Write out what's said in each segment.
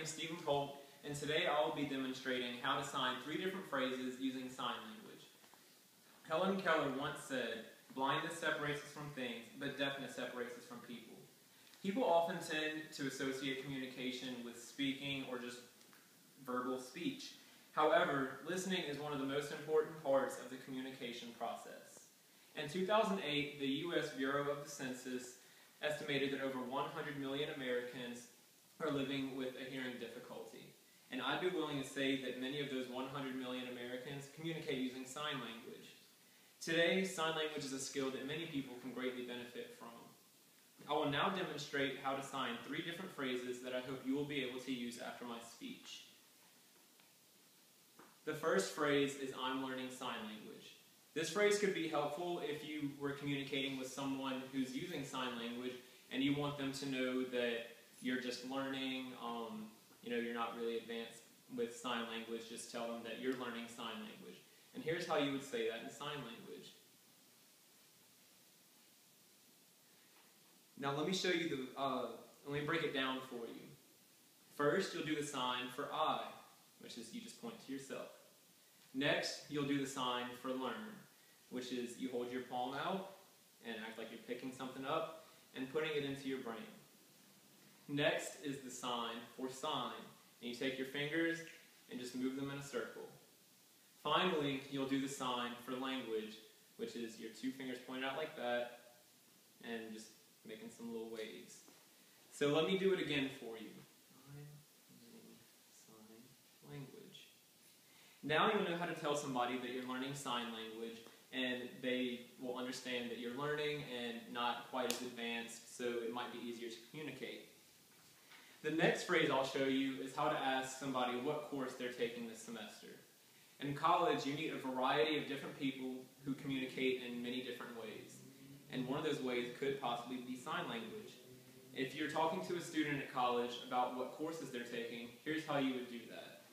is Stephen Polk, and today I'll be demonstrating how to sign 3 different phrases using sign language. Helen Keller once said, "Blindness separates us from things, but deafness separates us from people." People often tend to associate communication with speaking or just verbal speech. However, listening is one of the most important parts of the communication process. In 2008, the U.S. Bureau of the Census estimated that over 100 million Americans are living with a hearing difficulty. And I'd be willing to say that many of those 100 million Americans communicate using sign language. Today, sign language is a skill that many people can greatly benefit from. I will now demonstrate how to sign 3 different phrases that I hope you will be able to use after my speech. The first phrase is "I'm learning sign language." This phrase could be helpful if you were communicating with someone who's using sign language and you want them to know that you're just learning, you're not really advanced with sign language. Just tell them that you're learning sign language. And here's how you would say that in sign language. Now let me show you let me break it down for you. First, you'll do the sign for I, which is you just point to yourself. Next, you'll do the sign for learn, which is you hold your palm out and act like you're picking something up and putting it into your brain. Next is the sign for sign, and you take your fingers and just move them in a circle. Finally, you'll do the sign for language, which is your 2 fingers pointed out like that and just making some little waves. So let me do it again for you. Sign language. Now you'll know how to tell somebody that you're learning sign language, and they will understand that you're learning and not quite as advanced, so it might be easier to communicate. The next phrase I'll show you is how to ask somebody what course they're taking this semester. In college, you meet a variety of different people who communicate in many different ways, and one of those ways could possibly be sign language. If you're talking to a student at college about what courses they're taking, here's how you would do that.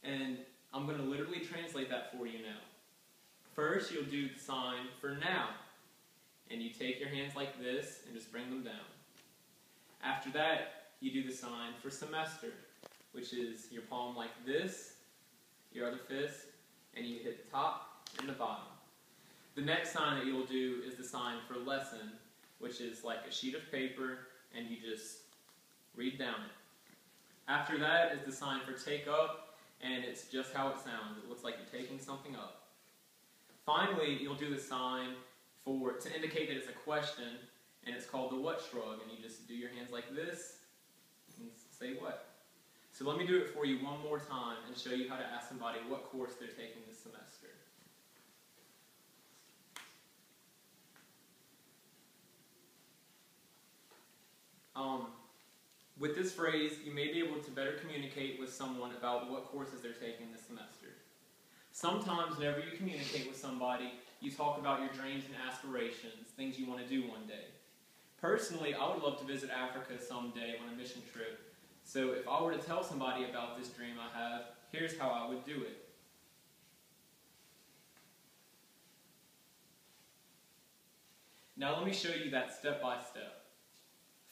And I'm going to literally translate that for you now. First, you'll do the sign for now. And you take your hands like this and just bring them down. After that, you do the sign for semester, which is your palm like this, your other fist, and you hit the top and the bottom. The next sign that you'll do is the sign for lesson, which is like a sheet of paper, and you just read down it. After that is the sign for take up, and it's just how it sounds. It looks like you're taking something up. Finally, you'll do the sign to indicate that it's a question, and it's called the what shrug, and you just do your hands like this and say what. So let me do it for you one more time and show you how to ask somebody what course they're taking this semester. With this phrase, you may be able to better communicate with someone about what courses they're taking this semester. Sometimes whenever you communicate with somebody, you talk about your dreams and aspirations, things you want to do one day. Personally, I would love to visit Africa someday on a mission trip. So if I were to tell somebody about this dream I have, here's how I would do it. Now let me show you that step by step.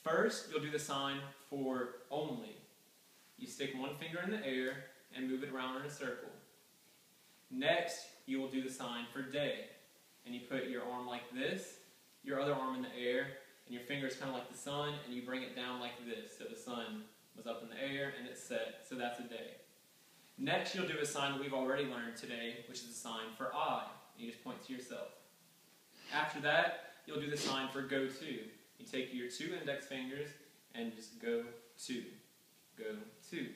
First, you'll do the sign for only. You stick one finger in the air and move it around in a circle. Next, you will do the sign for day. And you put your arm like this, your other arm in the air, and your finger is kind of like the sun, and you bring it down like this. So the sun was up in the air and it's set, so that's a day. Next, you'll do a sign that we've already learned today, which is a sign for I. And you just point to yourself. After that, you'll do the sign for go to. You take your 2 index fingers and just go to, go to.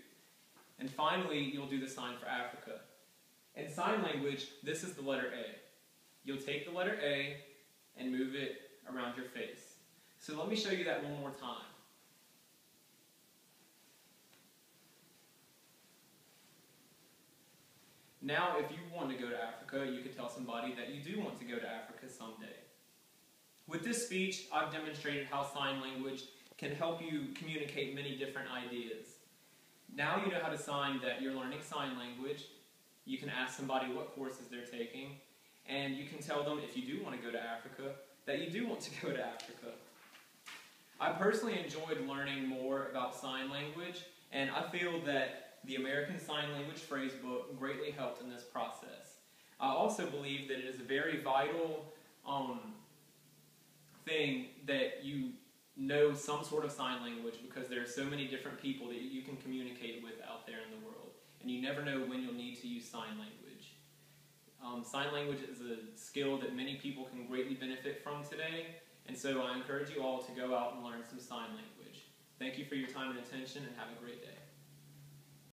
And finally, you'll do the sign for Africa. In sign language, this is the letter A. You'll take the letter A and move it around your face. So let me show you that one more time. Now, if you want to go to Africa, you could tell somebody that you do want to go to Africa someday. With this speech, I've demonstrated how sign language can help you communicate many different ideas. Now you know how to sign that you're learning sign language. You can ask somebody what courses they're taking, and you can tell them if you do want to go to Africa, that you do want to go to Africa. I personally enjoyed learning more about sign language, and I feel that the American Sign Language Phrasebook greatly helped in this process. I also believe that it is a very vital thing that you know some sort of sign language, because there are so many different people that you can communicate with out there in the world, and you never know when you'll need to use sign language. Sign language is a skill that many people can greatly benefit from today, and so I encourage you all to go out and learn some sign language. Thank you for your time and attention, and have a great day.